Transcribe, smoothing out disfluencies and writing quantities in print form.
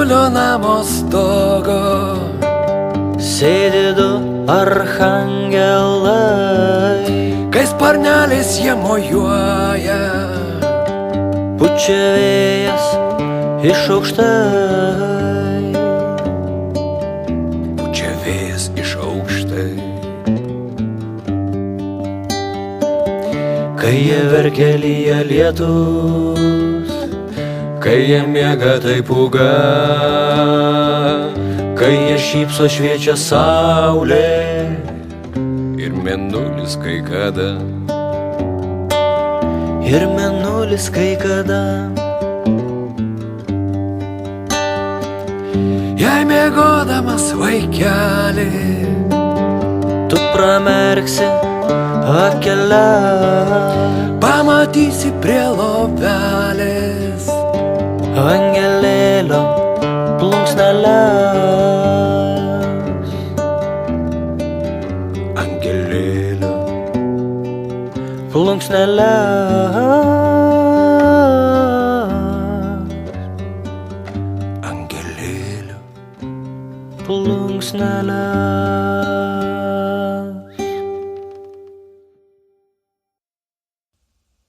Mėnulio namo stogo sėdi du archangelai, kai sparneliais jie mojuoja, pučia vėjas iš aukštai, pučia vėjas iš aukštai. Kai jie verkia lyja lietus, Kai jie miega tai pūga, kai jie šypso šviečia saulė, ir mėnulis kai kada, ir mėnulis kai kada. jei miegodamas vaikeli, Tu pramerksi akeles, pamatysi prie lovelės angelėlio plunksneles, angelėlio plunksneles, angelėlio plunksneles.